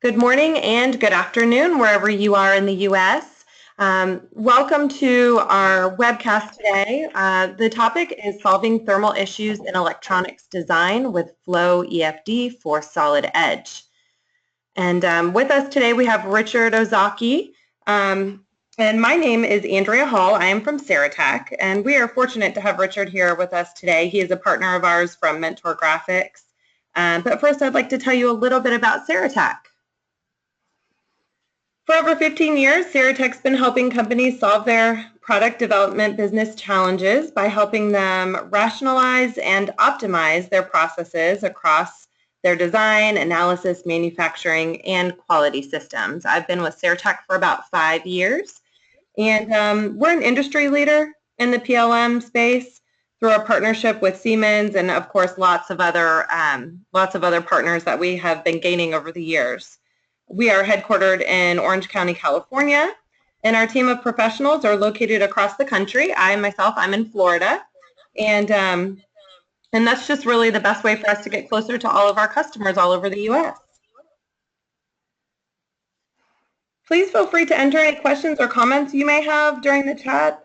Good morning and good afternoon, wherever you are in the U.S. Welcome to our webcast today. The topic is solving thermal issues in electronics design with Flow EFD for solid edge. And with us today we have Richard Ozaki, and my name is Andrea Hall. I am from Saratech, and we are fortunate to have Richard here with us today. He is a partner of ours from Mentor Graphics. But first, I'd like to tell you a little bit about Saratech. For over 15 years, Saratech's been helping companies solve their product development business challenges by helping them rationalize and optimize their processes across their design, analysis, manufacturing, and quality systems. I've been with Saratech for about 5 years, and we're an industry leader in the PLM space through our partnership with Siemens and, of course, lots of other partners that we have been gaining over the years. We are headquartered in Orange County, California, and our team of professionals are located across the country. I'm in Florida, and that's just really the best way for us to get closer to all of our customers all over the U.S. Please feel free to enter any questions or comments you may have during the chat.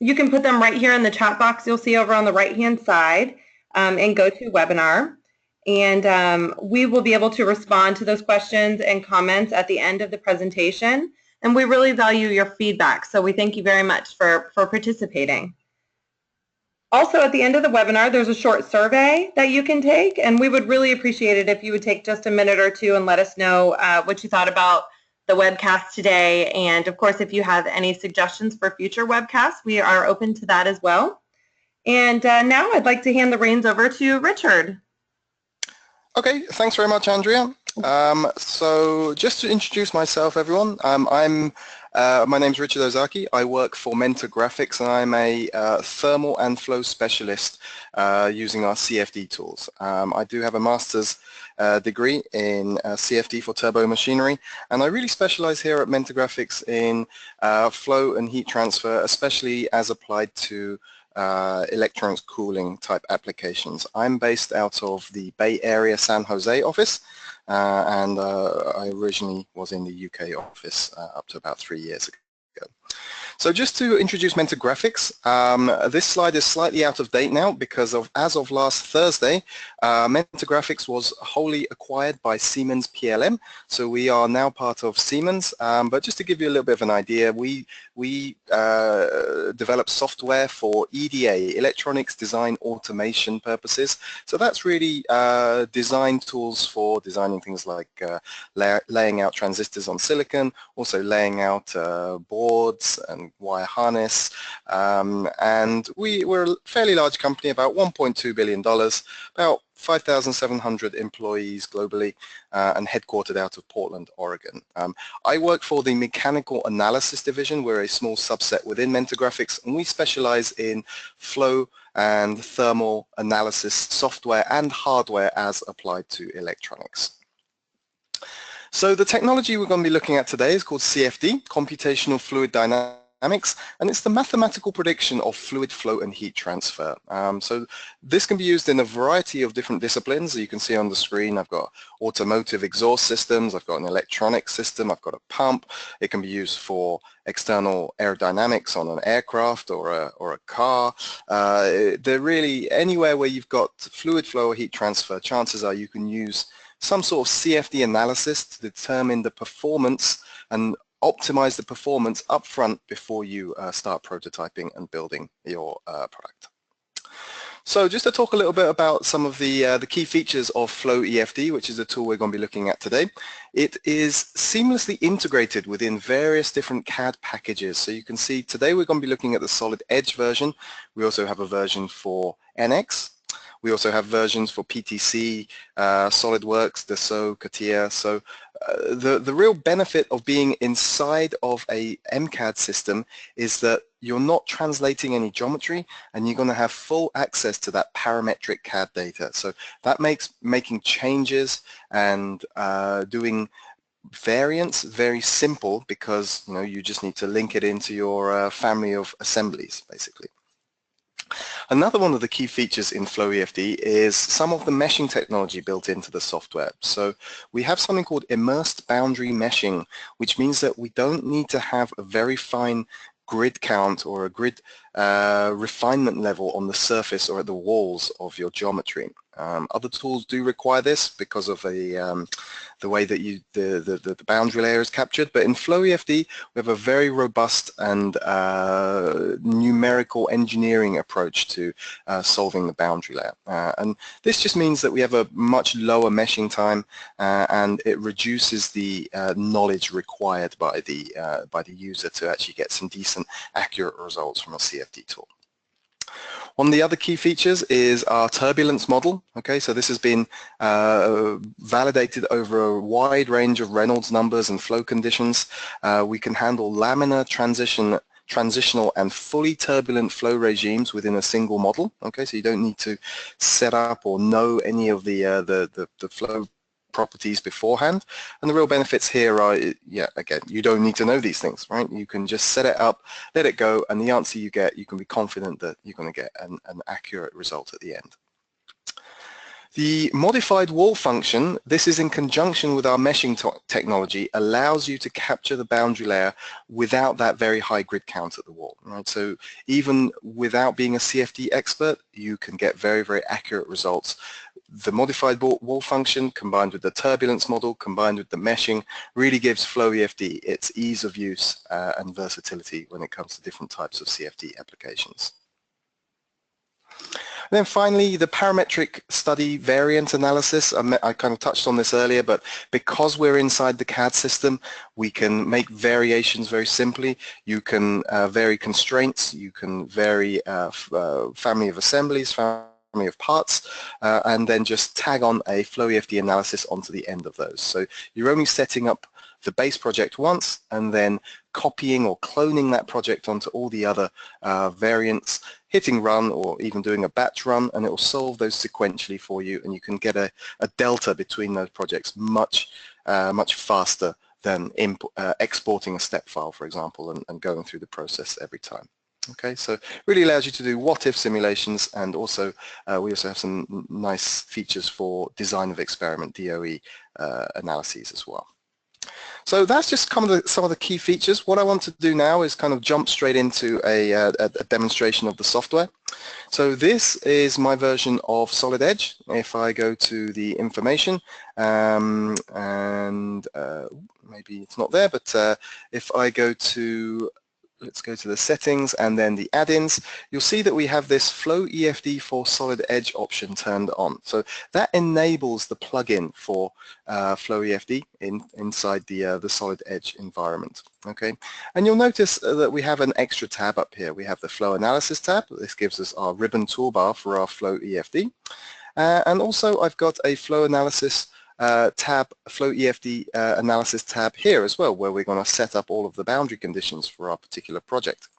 You can put them right here in the chat box you'll see over on the right-hand side and go to webinar. And we will be able to respond to those questions and comments at the end of the presentation. And we really value your feedback, so we thank you very much for participating. Also, at the end of the webinar, there's a short survey that you can take, and we would really appreciate it if you would take just a minute or two and let us know what you thought about the webcast today. And of course, if you have any suggestions for future webcasts, we are open to that as well. And now I'd like to hand the reins over to Richard. Okay, thanks very much, Andrea. So just to introduce myself, everyone, my name's Richard Ozaki. I work for Mentor Graphics, and I'm a thermal and flow specialist using our CFD tools. I do have a master's degree in CFD for turbo machinery, and I really specialize here at Mentor Graphics in flow and heat transfer, especially as applied to electronics cooling type applications. I'm based out of the Bay Area San Jose office, and I originally was in the UK office up to about 3 years ago. So just to introduce Mentor Graphics, this slide is slightly out of date now because as of last Thursday, Mentor Graphics was wholly acquired by Siemens PLM, so we are now part of Siemens. But just to give you a little bit of an idea, we develop software for EDA, electronics design automation purposes. So that's really design tools for designing things like laying out transistors on silicon, also laying out boards and wire harness, and we're a fairly large company, about $1.2 billion, about 5,700 employees globally, and headquartered out of Portland, Oregon. I work for the Mechanical Analysis Division. We're a small subset within Mentor Graphics, and we specialize in flow and thermal analysis software and hardware as applied to electronics. So the technology we're going to be looking at today is called CFD, Computational Fluid Dynamics, and it's the mathematical prediction of fluid flow and heat transfer. So this can be used in a variety of different disciplines. You can see on the screen I've got automotive exhaust systems, I've got an electronic system, I've got a pump. It can be used for external aerodynamics on an aircraft or a car. They're really anywhere where you've got fluid flow or heat transfer, chances are you can use some sort of CFD analysis to determine the performance and optimize the performance up front before you start prototyping and building your product. So just to talk a little bit about some of the key features of Flow EFD, which is the tool we're going to be looking at today. It is seamlessly integrated within various different CAD packages. So you can see today we're going to be looking at the Solid Edge version. We also have a version for NX. We also have versions for PTC, SolidWorks, Dassault, CATIA. So the real benefit of being inside of a MCAD system is that you're not translating any geometry, and you're going to have full access to that parametric CAD data. So that makes making changes and doing variants very simple, because you just need to link it into your family of assemblies, basically. Another one of the key features in FlowEFD is some of the meshing technology built into the software. So we have something called immersed boundary meshing, which means that we don't need to have a very fine grid count or a grid refinement level on the surface or at the walls of your geometry. Other tools do require this because of the way that the boundary layer is captured, but in FlowEFD we have a very robust and numerical engineering approach to solving the boundary layer. And this just means that we have a much lower meshing time and it reduces the knowledge required by the user to actually get some decent, accurate results from a CFD tool. One of the other key features is our turbulence model. Okay, so this has been validated over a wide range of Reynolds numbers and flow conditions. We can handle laminar, transitional and fully turbulent flow regimes within a single model. Okay, so you don't need to set up or know any of the flow properties beforehand, and the real benefits here are, yeah, again, you don't need to know these things, right? You can just set it up, let it go, and the answer you get, you can be confident that you're going to get an accurate result at the end. The modified wall function, this is in conjunction with our meshing technology, allows you to capture the boundary layer without that very high grid count at the wall, right? So even without being a CFD expert, you can get very, very accurate results. The modified wall function combined with the turbulence model, combined with the meshing, really gives FlowEFD its ease of use and versatility when it comes to different types of CFD applications. And then finally, the parametric study variant analysis. I kind of touched on this earlier, but because we're inside the CAD system, we can make variations very simply. You can vary constraints, you can vary family of assemblies, family of parts, and then just tag on a FlowEFD analysis onto the end of those. So you're only setting up the base project once and then copying or cloning that project onto all the other variants, hitting run or even doing a batch run, and it will solve those sequentially for you, and you can get a delta between those projects much faster than exporting a step file, for example, and going through the process every time. Okay, so really allows you to do what-if simulations, and also we also have some nice features for design of experiment, DOE analyses as well. So that's just some of the key features. What I want to do now is kind of jump straight into a demonstration of the software. So this is my version of Solid Edge. If I go to the information, and maybe it's not there, but if I go to, let's go to the settings and then the add-ins, you'll see that we have this FlowEFD for Solid Edge option turned on. So that enables the plugin for FlowEFD inside the Solid Edge environment. Okay, and you'll notice that we have an extra tab up here. We have the Flow Analysis tab. This gives us our ribbon toolbar for our FlowEFD. And also I've got a Flow Analysis tab, FlowEFD analysis tab here as well, where we're going to set up all of the boundary conditions for our particular project.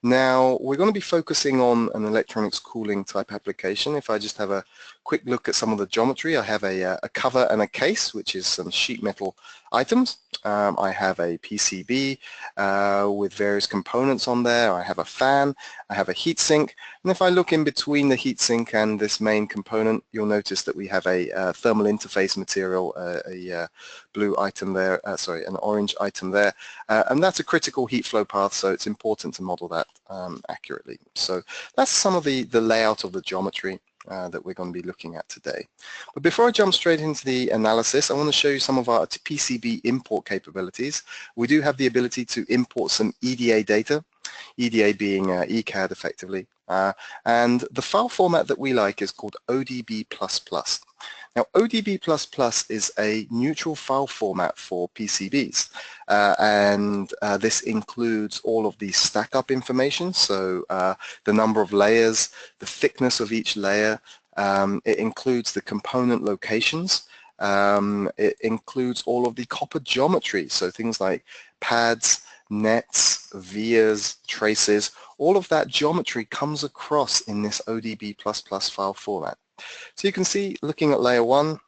Now we're going to be focusing on an electronics cooling type application. If I just have a quick look at some of the geometry, I have a cover and a case, which is some sheet metal items. I have a PCB with various components on there. I have a fan, I have a heatsink, and if I look in between the heatsink and this main component, you'll notice that we have a thermal interface material, a blue item there, sorry, an orange item there, and that's a critical heat flow path, so it's important to model that accurately. So that's some of the layout of the geometry that we're going to be looking at today. But before I jump straight into the analysis, I want to show you some of our PCB import capabilities. We do have the ability to import some EDA data, EDA being ECAD effectively, and the file format that we like is called ODB++. Now ODB++ is a neutral file format for PCBs, and this includes all of the stack-up information, so the number of layers, the thickness of each layer, it includes the component locations, it includes all of the copper geometry, so things like pads, nets, vias, traces, all of that geometry comes across in this ODB++ file format. So you can see, looking at layer 1,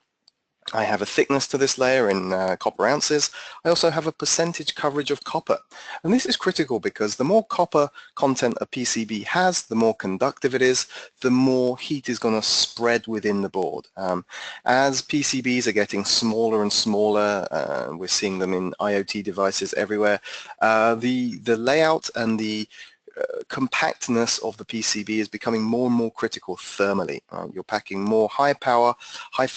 I have a thickness to this layer in copper ounces. I also have a percentage coverage of copper. And this is critical because the more copper content a PCB has, the more conductive it is, the more heat is going to spread within the board. As PCBs are getting smaller and smaller, we're seeing them in IoT devices everywhere, the layout and the compactness of the PCB is becoming more and more critical thermally. You're packing more high power, higher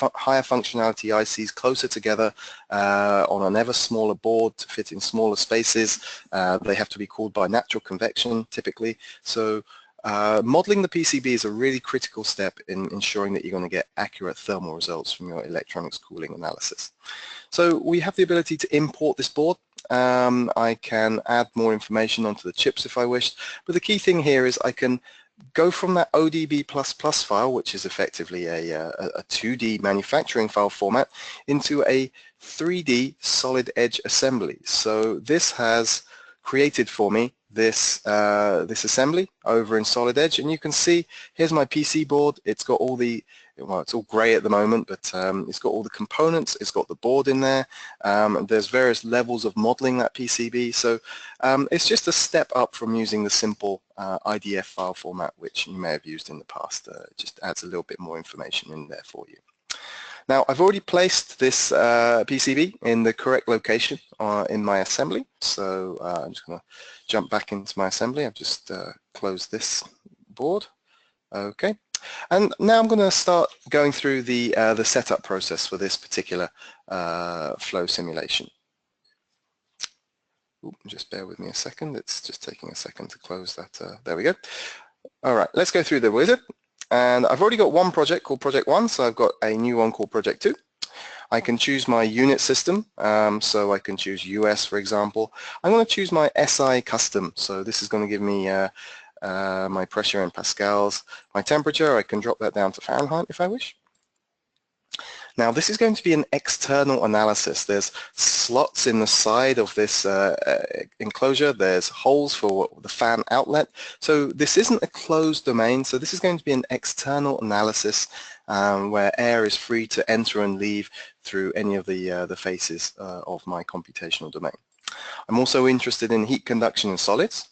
functionality ICs closer together on an ever smaller board to fit in smaller spaces. They have to be cooled by natural convection typically. So modeling the PCB is a really critical step in ensuring that you're going to get accurate thermal results from your electronics cooling analysis. So we have the ability to import this board. I can add more information onto the chips if I wished, but the key thing here is I can go from that ODB++ file, which is effectively a 2D manufacturing file format, into a 3D solid edge assembly. So this has created for me this assembly over in Solid Edge, and you can see here's my PC board. It's got all the, well, it's all grey at the moment, but it's got all the components, it's got the board in there, there's various levels of modeling that PCB, so it's just a step up from using the simple IDF file format which you may have used in the past. It just adds a little bit more information in there for you. Now, I've already placed this PCB in the correct location in my assembly, so I'm just going to jump back into my assembly. I've just closed this board. Okay, and now I'm going to start going through the setup process for this particular flow simulation. Ooh, just bear with me a second. It's just taking a second to close that. There we go. All right, let's go through the wizard. And I've already got one project called Project 1, so I've got a new one called Project 2. I can choose my unit system, so I can choose US, for example. I'm going to choose my SI custom, so this is going to give me my pressure in pascals. My temperature, I can drop that down to Fahrenheit if I wish. Now this is going to be an external analysis. There's slots in the side of this enclosure. There's holes for the fan outlet. So this isn't a closed domain. So this is going to be an external analysis where air is free to enter and leave through any of the faces of my computational domain. I'm also interested in heat conduction in solids.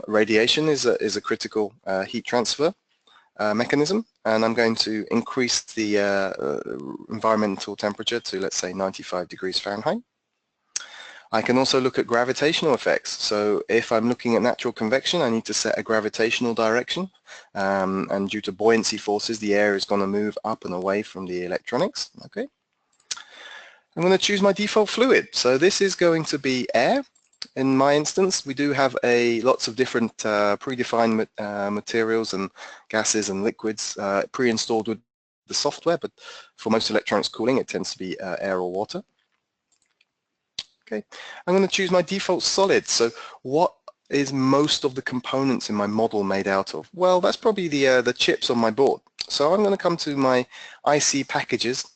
Radiation is a critical heat transfer mechanism, and I'm going to increase the environmental temperature to, let's say, 95 degrees Fahrenheit. I can also look at gravitational effects. So if I'm looking at natural convection, I need to set a gravitational direction, and due to buoyancy forces, the air is going to move up and away from the electronics. Okay. I'm going to choose my default fluid. So this is going to be air. In my instance, we do have lots of different predefined materials and gases and liquids pre-installed with the software, but for most electronics cooling, it tends to be air or water. Okay, I'm going to choose my default solid. So what is most of the components in my model made out of? Well, that's probably the chips on my board. So I'm going to come to my IC packages,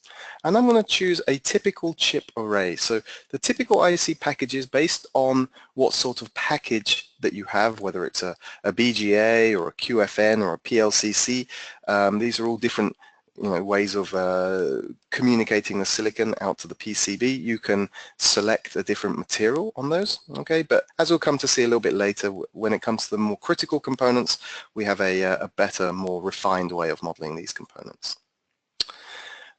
and I'm going to choose a typical chip array. So the typical IC packages, based on what sort of package that you have, whether it's a BGA or a QFN or a PLCC, these are all different ways of communicating the silicon out to the PCB. You can select a different material on those, okay? But as we'll come to see a little bit later, when it comes to the more critical components, we have a better, more refined way of modeling these components.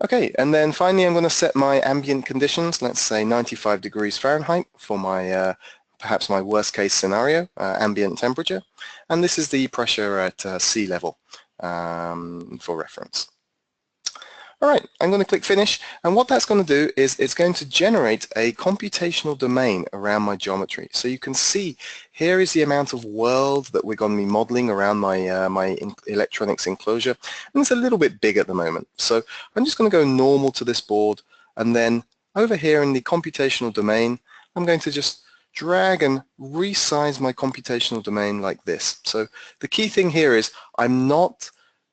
Okay, and then finally I'm going to set my ambient conditions, let's say 95 degrees Fahrenheit for my perhaps my worst case scenario, ambient temperature, and this is the pressure at sea level for reference. All right, I'm going to click Finish, and what that's going to do is it's going to generate a computational domain around my geometry. So you can see here is the amount of world that we're going to be modeling around my my electronics enclosure, and it's a little bit big at the moment. So I'm just going to go normal to this board, and then over here in the computational domain, I'm going to just drag and resize my computational domain like this. So the key thing here is I'm not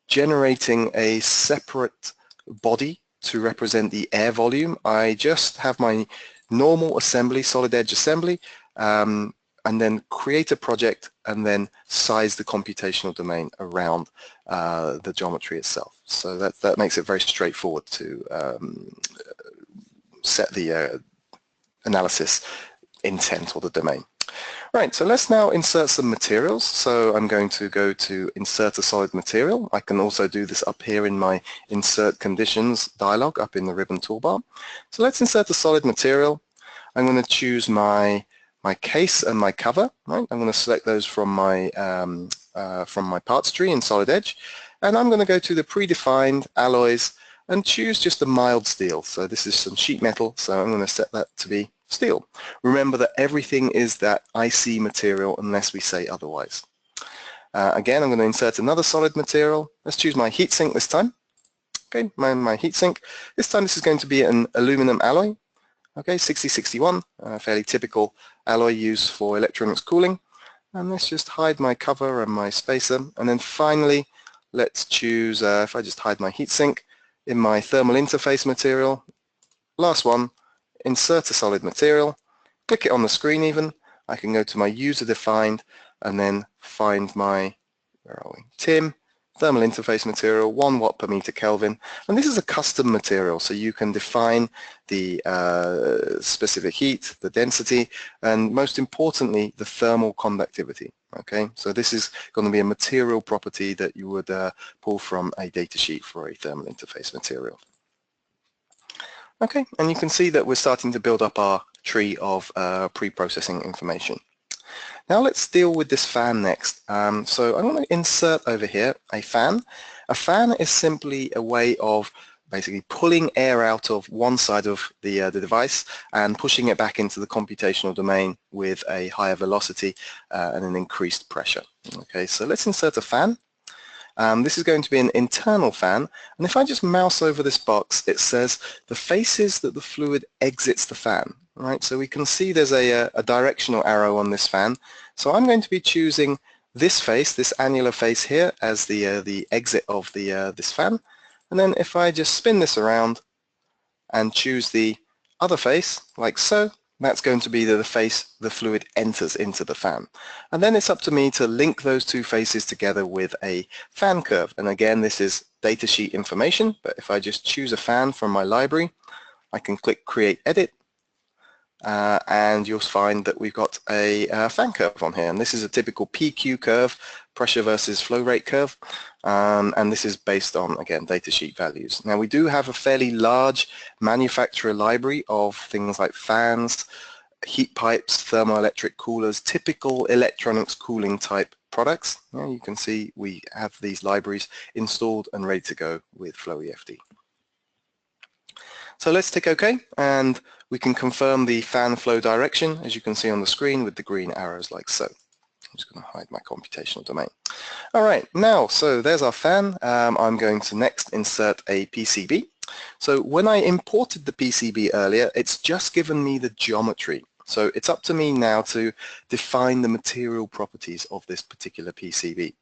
generating a separate body to represent the air volume. I just have my normal assembly, solid edge assembly, and then create a project and then size the computational domain around the geometry itself. So that makes it very straightforward to set the analysis intent or the domain. Right, so let's now insert some materials. So I'm going to go to insert a solid material. I can also do this up here in my insert conditions dialog up in the ribbon toolbar. So let's insert a solid material. I'm going to choose my case and my cover. Right, I'm going to select those from my parts tree in Solid Edge, and I'm going to go to the predefined alloys and choose just a mild steel. So this is some sheet metal, so I'm going to set that to be steel. Remember that everything is that IC material unless we say otherwise. Again, I'm going to insert another solid material. Let's choose my heatsink this time. Okay, my heatsink. This time this is going to be an aluminum alloy. Okay, 6061, fairly typical alloy used for electronics cooling. And let's just hide my cover and my spacer. And then finally, let's choose, if I just hide my heatsink, in my thermal interface material, last one, insert a solid material, click it on the screen even. I can go to my user defined and then find my, where are we, TIM, thermal interface material, 1 watt per meter Kelvin. And this is a custom material, so you can define the specific heat, the density, and most importantly, the thermal conductivity. Okay, so this is going to be a material property that you would pull from a datasheet for a thermal interface material. Okay, and you can see that we're starting to build up our tree of pre-processing information. Now let's deal with this fan next. So I'm going to insert over here a fan. A fan is simply a way of basically pulling air out of one side of the device and pushing it back into the computational domain with a higher velocity and an increased pressure. Okay, so let's insert a fan. This is going to be an internal fan, and if I just mouse over this box, it says the faces that the fluid exits the fan. Right, so we can see there's a directional arrow on this fan. So I'm going to be choosing this face, this annular face here, as the exit of this fan. And then if I just spin this around and choose the other face, like so, that's going to be the face the fluid enters into the fan. And then it's up to me to link those two faces together with a fan curve. And again, this is datasheet information, but if I just choose a fan from my library, I can click Create Edit, and you'll find that we've got a fan curve on here. And this is a typical PQ curve, pressure versus flow rate curve, and this is based on, again, datasheet values. Now we do have a fairly large manufacturer library of things like fans, heat pipes, thermoelectric coolers, typical electronics cooling type products. You can see we have these libraries installed and ready to go with FlowEFD. So let's tick OK, and we can confirm the fan flow direction, as you can see on the screen with the green arrows like so. I'm just going to hide my computational domain. All right, now, so there's our fan. I'm going to next insert a PCB. So when I imported the PCB earlier, it's just given me the geometry. So it's up to me now to define the material properties of this particular PCB.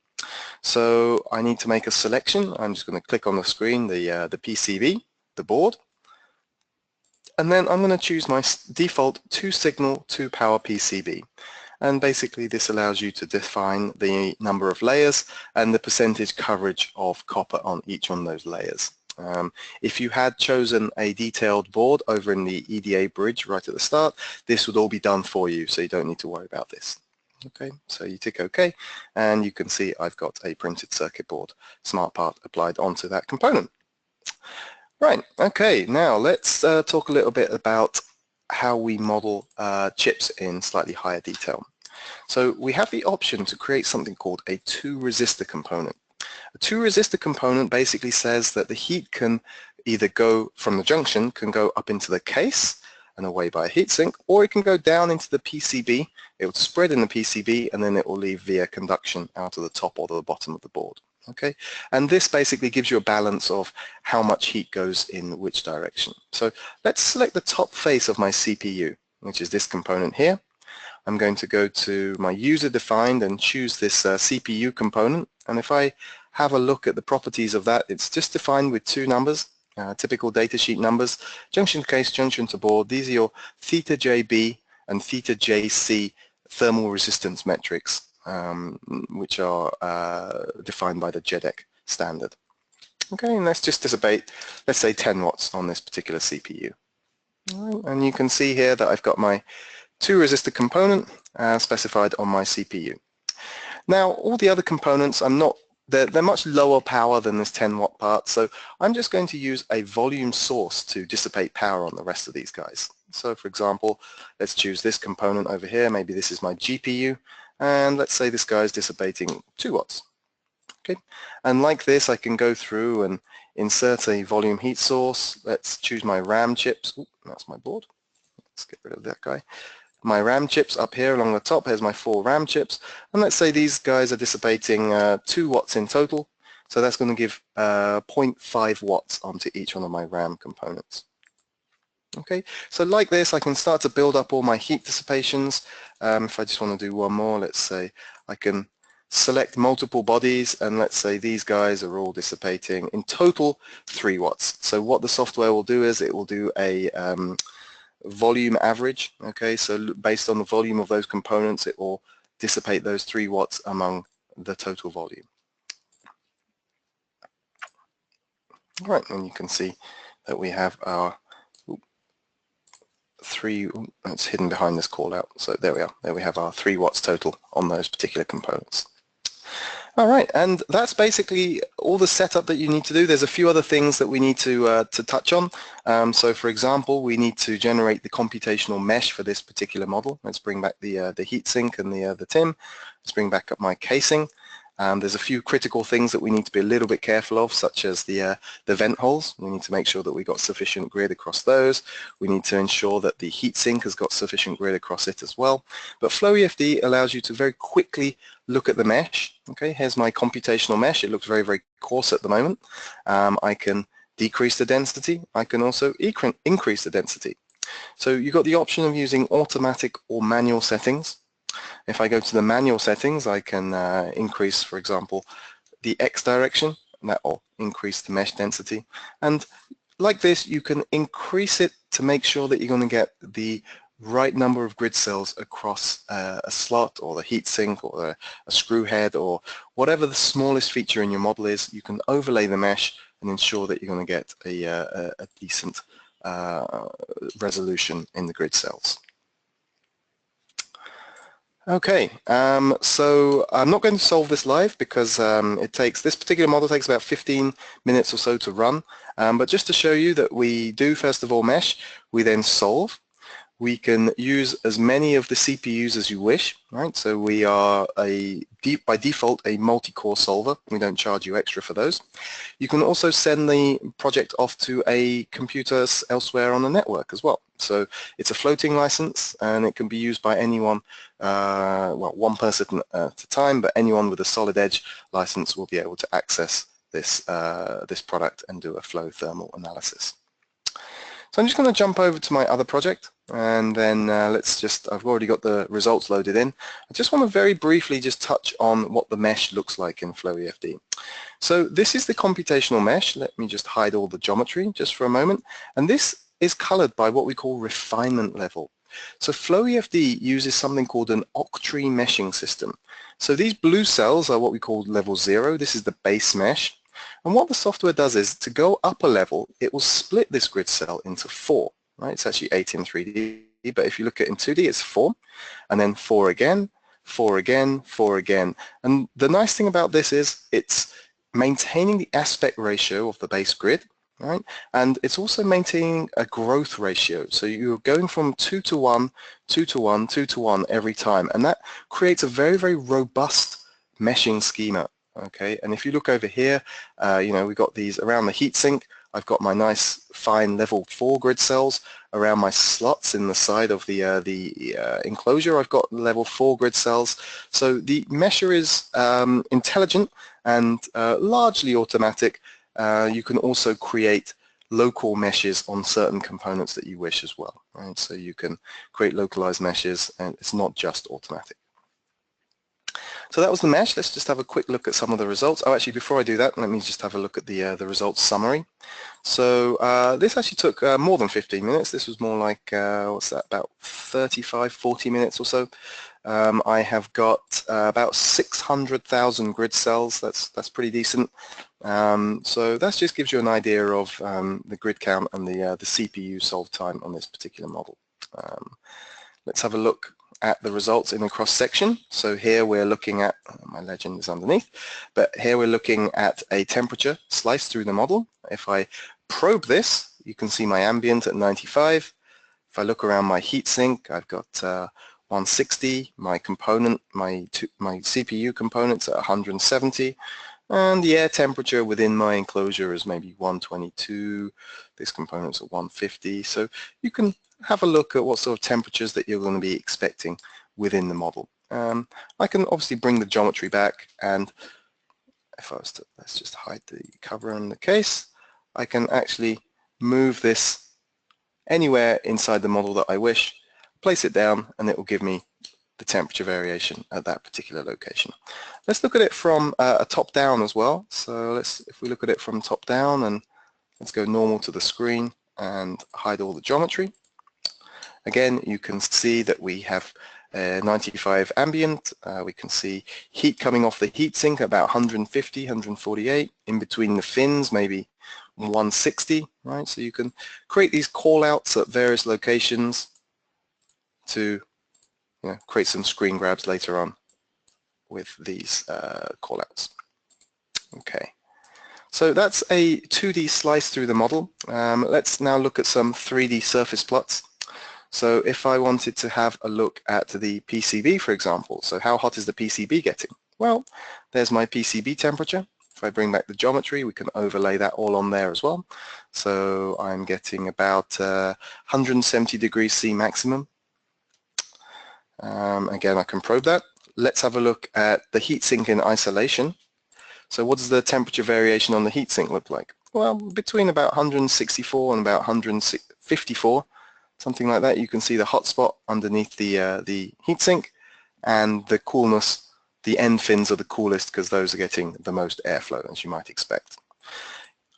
So I need to make a selection. I'm just going to click on the screen, the PCB, the board. And then I'm going to choose my default 2-signal 2-power PCB. And basically this allows you to define the number of layers and the percentage coverage of copper on each one of those layers. If you had chosen a detailed board over in the EDA bridge right at the start, this would all be done for you, so you don't need to worry about this. Okay, so you tick OK, and you can see I've got a printed circuit board smart part applied onto that component. Right, okay, now let's talk a little bit about how we model chips in slightly higher detail. So we have the option to create something called a 2-resistor component. A 2-resistor component basically says that the heat can either go from the junction, can go up into the case and away by a heatsink, or it can go down into the PCB. It will spread in the PCB and then it will leave via conduction out of the top or the bottom of the board. Okay, and this basically gives you a balance of how much heat goes in which direction. So let's select the top face of my CPU, which is this component here. I'm going to go to my user defined and choose this CPU component, and if I have a look at the properties of that, it's just defined with 2 numbers, typical datasheet numbers, junction case, junction to board. These are your theta JB and theta JC thermal resistance metrics, which are defined by the JEDEC standard. Okay, and let's just dissipate, let's say 10 watts on this particular CPU. All right, and you can see here that I've got my 2 resistor component specified on my CPU. Now, all the other components, they're much lower power than this 10 watt part, so I'm just going to use a volume source to dissipate power on the rest of these guys. So for example, let's choose this component over here, maybe this is my GPU, and let's say this guy is dissipating 2 watts. Okay, and like this I can go through and insert a volume heat source. Let's choose my RAM chips. Ooh, that's my board. Let's get rid of that guy. My RAM chips up here along the top, here's my 4 RAM chips, and let's say these guys are dissipating 2 watts in total, so that's going to give 0.5 watts onto each one of my RAM components. Okay, so like this I can start to build up all my heat dissipations. If I just want to do one more, let's say I can select multiple bodies, and let's say these guys are all dissipating in total 3 watts. So what the software will do is it will do a volume average. Okay, so based on the volume of those components it will dissipate those 3 watts among the total volume. All right, and you can see that we have our 3, it's hidden behind this call out, so there we are, there we have our 3 watts total on those particular components. All right, and that's basically all the setup that you need to do. There's a few other things that we need to touch on. So for example, we need to generate the computational mesh for this particular model. Let's bring back the heatsink and the TIM. Let's bring back up my casing. There's a few critical things that we need to be a little bit careful of, such as the vent holes. We need to make sure that we've got sufficient grid across those. We need to ensure that the heatsink has got sufficient grid across it as well. But FlowEFD allows you to very quickly look at the mesh. Okay, here's my computational mesh. It looks very, very coarse at the moment. I can decrease the density. I can also increase the density. So you've got the option of using automatic or manual settings. If I go to the manual settings, I can increase, for example, the X direction, and that will increase the mesh density. And like this, you can increase it to make sure that you're going to get the right number of grid cells across a slot or the heatsink or a screw head or whatever the smallest feature in your model is. You can overlay the mesh and ensure that you're going to get a decent resolution in the grid cells. Okay, so I'm not going to solve this live because this particular model takes about 15 minutes or so to run, but just to show you that we do first of all mesh, we then solve. We can use as many of the CPUs as you wish, right? So we are by default a multi-core solver. We don't charge you extra for those. You can also send the project off to a computer elsewhere on the network as well. So it's a floating license and it can be used by anyone, well, one person at a time, but anyone with a solid edge license will be able to access this, this product and do a flow thermal analysis. So I'm just going to jump over to my other project, and then I've already got the results loaded in. I just want to very briefly just touch on what the mesh looks like in FlowEFD. So this is the computational mesh. Let me just hide all the geometry just for a moment. And this is colored by what we call refinement level. So FlowEFD uses something called an octree meshing system. So these blue cells are what we call level 0. This is the base mesh. And what the software does is, to go up a level, it will split this grid cell into 4. Right? It's actually 8 in 3D, but if you look at it in 2D, it's 4, and then 4 again, 4 again, 4 again. And the nice thing about this is it's maintaining the aspect ratio of the base grid, right? And it's also maintaining a growth ratio. So you're going from 2 to 1, 2 to 1, 2 to 1 every time, and that creates a very, very robust meshing schema. Okay, and if you look over here, you know, we've got these around the heatsink. I've got my nice fine level 4 grid cells. Around my slots in the side of the enclosure, I've got level 4 grid cells. So the mesher is intelligent and largely automatic. You can also create local meshes on certain components that you wish as well. Right? So you can create localized meshes, and it's not just automatic. So that was the mesh. Let's just have a quick look at some of the results. Oh, actually, before I do that, let me just have a look at the results summary. So this actually took more than 15 minutes. This was more like, what's that, about 35, 40 minutes or so. I have got about 600,000 grid cells. That's pretty decent. So that just gives you an idea of the grid count and the CPU solve time on this particular model. Let's have a look at the results in a cross section. So here we're looking at, my legend is underneath, but here we're looking at a temperature sliced through the model. If I probe this, you can see my ambient at 95. If I look around my heatsink, I've got 160, my CPU components at 170, and the air temperature within my enclosure is maybe 122. This component's at 150. So you can have a look at what sort of temperatures that you're going to be expecting within the model. I can obviously bring the geometry back, and if I was to, let's just hide the cover in the case, I can actually move this anywhere inside the model that I wish, place it down, and it will give me the temperature variation at that particular location. Let's look at it from a top down as well. So if we look at it from top down, and let's go normal to the screen and hide all the geometry. Again, you can see that we have 95 ambient. We can see heat coming off the heatsink about 150, 148. In between the fins, maybe 160, right? So you can create these call-outs at various locations to create some screen grabs later on with these call-outs. Okay, so that's a 2D slice through the model. Let's now look at some 3D surface plots. So if I wanted to have a look at the PCB, for example, so how hot is the PCB getting? Well, there's my PCB temperature. If I bring back the geometry, we can overlay that all on there as well. So I'm getting about 170 degrees C maximum. Again, I can probe that. Let's have a look at the heatsink in isolation. So what does the temperature variation on the heatsink look like? Well, between about 164 and about 154, something like that. You can see the hot spot underneath the heatsink, and the coolness, the end fins are the coolest because those are getting the most airflow, as you might expect.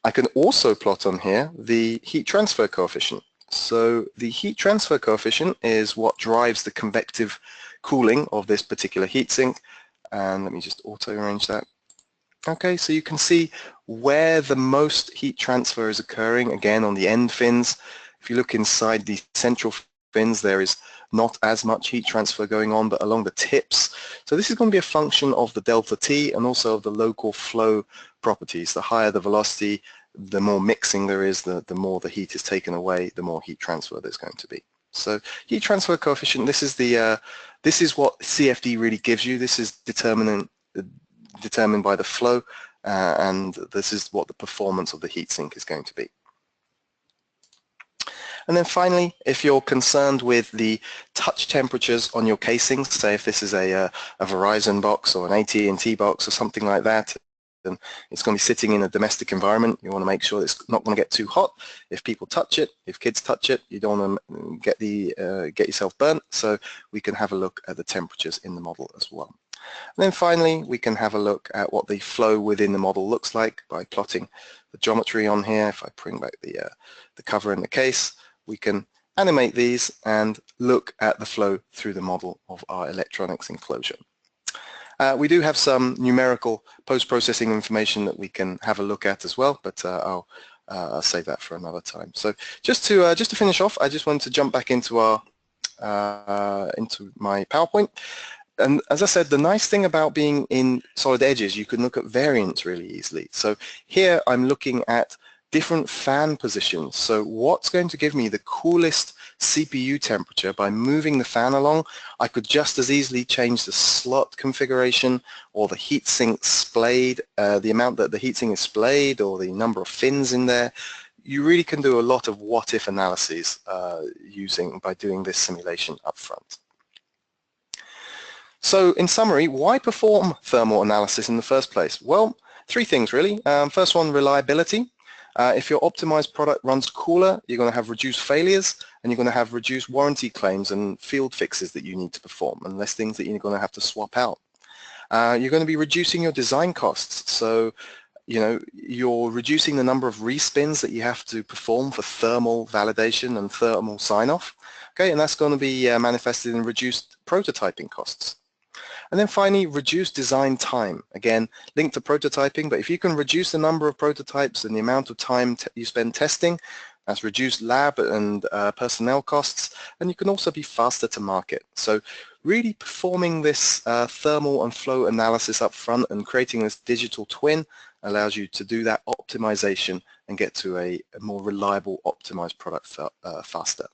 I can also plot on here the heat transfer coefficient. So the heat transfer coefficient is what drives the convective cooling of this particular heatsink. And let me just auto-arrange that. Okay, so you can see where the most heat transfer is occurring, again on the end fins. If you look inside the central fins, there is not as much heat transfer going on, but along the tips. So this is going to be a function of the delta T and also of the local flow properties. The higher the velocity, the more mixing there is, the more the heat is taken away, the more heat transfer there's going to be. So heat transfer coefficient, this is what CFD really gives you. This is determined by the flow, and this is what the performance of the heatsink is going to be. And then finally, if you're concerned with the touch temperatures on your casings, say if this is a Verizon box or an AT&T box or something like that, then it's going to be sitting in a domestic environment. You want to make sure it's not going to get too hot. If people touch it, if kids touch it, you don't want to get yourself burnt. So we can have a look at the temperatures in the model as well. And then finally, we can have a look at what the flow within the model looks like by plotting the geometry on here. If I bring back the cover in the case, we can animate these and look at the flow through the model of our electronics enclosure. We do have some numerical post-processing information that we can have a look at as well, but I'll save that for another time. So just to finish off, I just wanted to jump back into into my PowerPoint. And as I said, the nice thing about being in solid edges, you can look at variants really easily. So here I'm looking at different fan positions. So what's going to give me the coolest CPU temperature by moving the fan along? I could just as easily change the slot configuration or the heatsink splayed, the amount that the heatsink is splayed, or the number of fins in there. You really can do a lot of what-if analyses by doing this simulation up front. So in summary, why perform thermal analysis in the first place? Well, three things really. First one, reliability. If your optimized product runs cooler, you're going to have reduced failures, and you're going to have reduced warranty claims and field fixes that you need to perform, and less things that you're going to have to swap out. You're going to be reducing your design costs. So, you're reducing the number of respins that you have to perform for thermal validation and thermal sign-off. Okay, and that's going to be manifested in reduced prototyping costs. And then finally, reduce design time. Again, linked to prototyping, but if you can reduce the number of prototypes and the amount of time you spend testing, that's reduced lab and personnel costs, and you can also be faster to market. So really performing this thermal and flow analysis up front and creating this digital twin allows you to do that optimization and get to a more reliable, optimized product faster.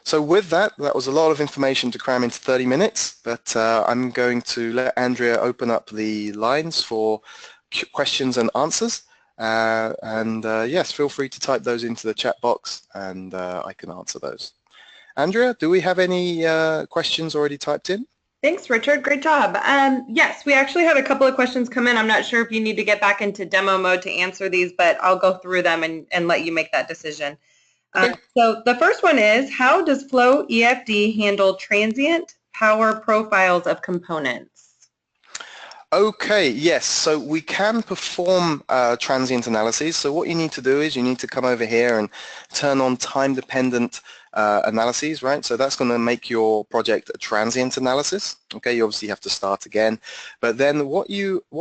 So with that, that was a lot of information to cram into 30 minutes, but I'm going to let Andrea open up the lines for questions and answers. Yes, feel free to type those into the chat box and I can answer those. Andrea, do we have any questions already typed in? Thanks, Richard. Great job. Yes, we actually had a couple of questions come in. I'm not sure if you need to get back into demo mode to answer these, but I'll go through them and let you make that decision. Okay. So the first one is, how does Flow EFD handle transient power profiles of components? Okay, yes, so we can perform transient analyses. So what you need to do is you need to come over here and turn on time-dependent analyses, right? So that's going to make your project a transient analysis. Okay, you obviously have to start again. But then what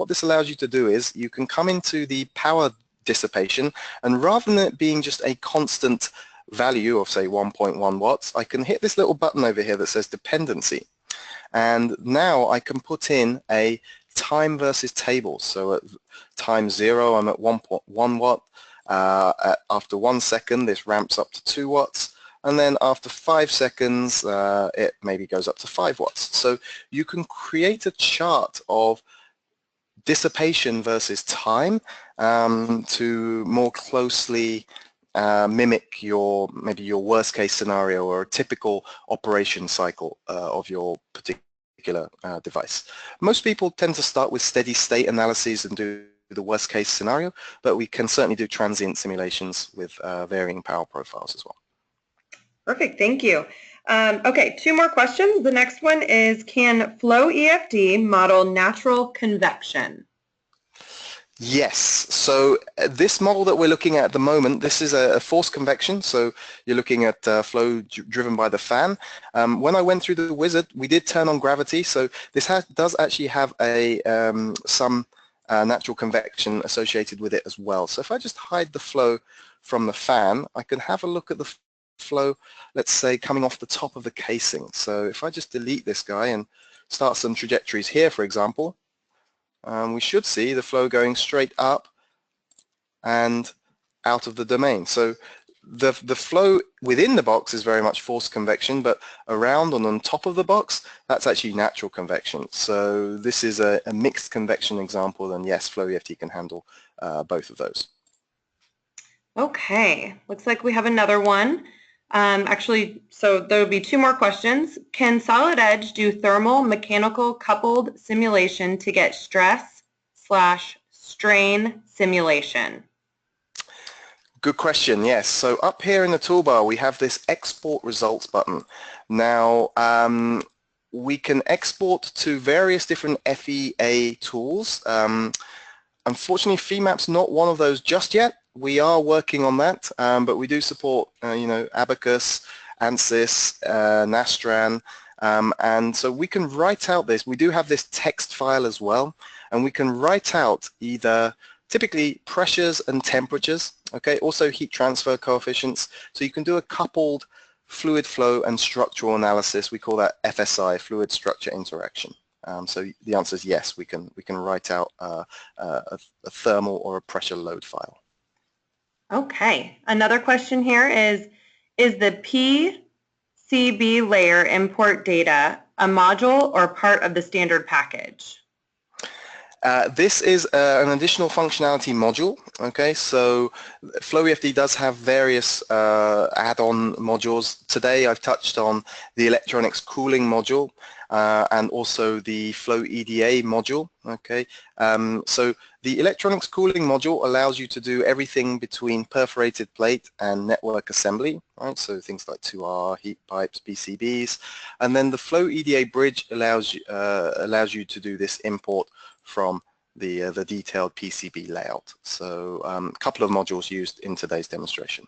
this allows you to do is you can come into the power dissipation, and rather than it being just a constant value of, say, 1.1 watts, I can hit this little button over here that says dependency. And now I can put in a time versus table. So at time 0, I'm at 1.1 watt. After 1 second, this ramps up to 2 watts. And then after 5 seconds, it maybe goes up to 5 watts. So you can create a chart of dissipation versus time to more closely mimic maybe your worst case scenario or a typical operation cycle of your particular device. Most people tend to start with steady state analyses and do the worst case scenario, but we can certainly do transient simulations with varying power profiles as well. Perfect, thank you. Okay, 2 more questions. The next one is, can Flow EFD model natural convection? Yes, so this model that we're looking at the moment, this is a forced convection, so you're looking at flow driven by the fan. When I went through the wizard, we did turn on gravity, so this does actually have some natural convection associated with it as well. So if I just hide the flow from the fan, I can have a look at the flow, let's say, coming off the top of the casing. So if I just delete this guy and start some trajectories here, for example, we should see the flow going straight up and out of the domain. So the flow within the box is very much forced convection, but around and on top of the box, that's actually natural convection. So this is a mixed convection example, and yes, Flow EFD can handle both of those. Okay, looks like we have another one. Actually, so there will be 2 more questions. Can Solid Edge do thermal mechanical coupled simulation to get stress/strain simulation? Good question, yes. So up here in the toolbar, we have this export results button. Now, we can export to various different FEA tools. Unfortunately, FEMAP's not one of those just yet. We are working on that, but we do support, Abacus, ANSYS, Nastran, and so we can write out this. We do have this text file as well, and we can write out either typically pressures and temperatures, okay, also heat transfer coefficients. So you can do a coupled fluid flow and structural analysis. We call that FSI, fluid structure interaction. So the answer is yes, we can write out a thermal or a pressure load file. Okay, another question here is the PCB layer import data a module or part of the standard package? This is an additional functionality module, okay, so Flow EFD does have various add-on modules. Today I've touched on the electronics cooling module and also the Flow EDA module, okay. So the electronics cooling module allows you to do everything between perforated plate and network assembly, right, so things like 2R, heat pipes, PCBs, and then the Flow EDA bridge allows you to do this import from the detailed PCB layout. So a couple of modules used in today's demonstration.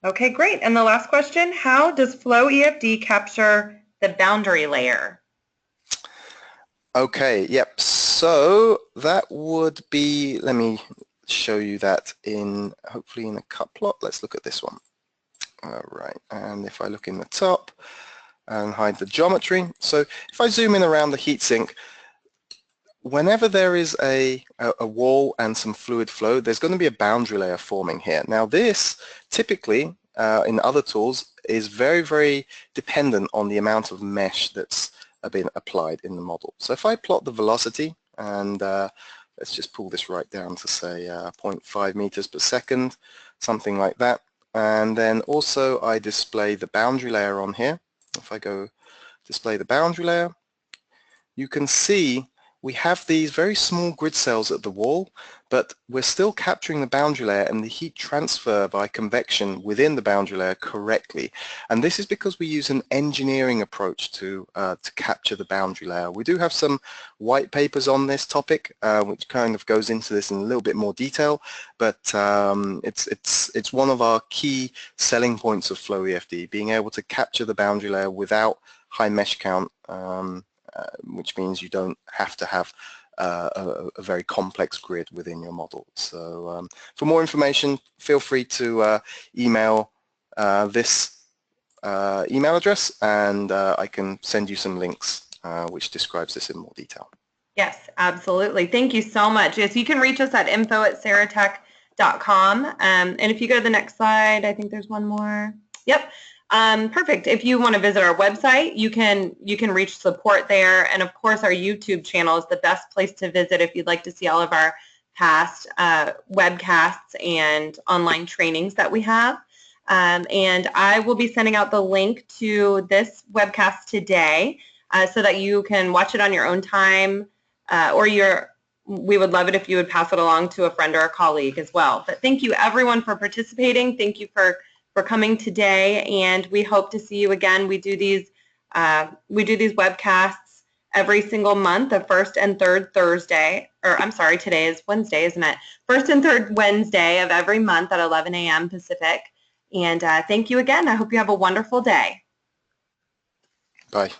Okay, great. And the last question, how does Flow EFD capture the boundary layer? Okay, yep, so that would be, let me show you that in, hopefully in a cut plot. Let's look at this one. All right, and if I look in the top and hide the geometry, so if I zoom in around the heatsink, whenever there is a wall and some fluid flow, there's going to be a boundary layer forming here. Now this typically in other tools is very, very dependent on the amount of mesh that's been applied in the model. So if I plot the velocity and let's just pull this right down to say 0.5 meters per second, something like that. And then also I display the boundary layer on here. If I go display the boundary layer, you can see we have these very small grid cells at the wall, but we're still capturing the boundary layer and the heat transfer by convection within the boundary layer correctly. And this is because we use an engineering approach to capture the boundary layer. We do have some white papers on this topic, which kind of goes into this in a little bit more detail, but it's one of our key selling points of Flow EFD, being able to capture the boundary layer without high mesh count, which means you don't have to have a very complex grid within your model. So for more information, feel free to email this email address, and I can send you some links which describes this in more detail. Yes, absolutely. Thank you so much. Yes, you can reach us at info@saratech.com. And if you go to the next slide, I think there's one more. Yep. Perfect. If you want to visit our website, you can reach support there, and of course our YouTube channel is the best place to visit if you'd like to see all of our past webcasts and online trainings that we have. And I will be sending out the link to this webcast today so that you can watch it on your own time, we would love it if you would pass it along to a friend or a colleague as well. But thank you everyone for participating. Thank you for coming today, and we hope to see you again. We do these webcasts every single month, the first and third Thursday, or I'm sorry, today is Wednesday, isn't it? First and third Wednesday of every month at 11 a.m. Pacific. And thank you again. I hope you have a wonderful day. Bye.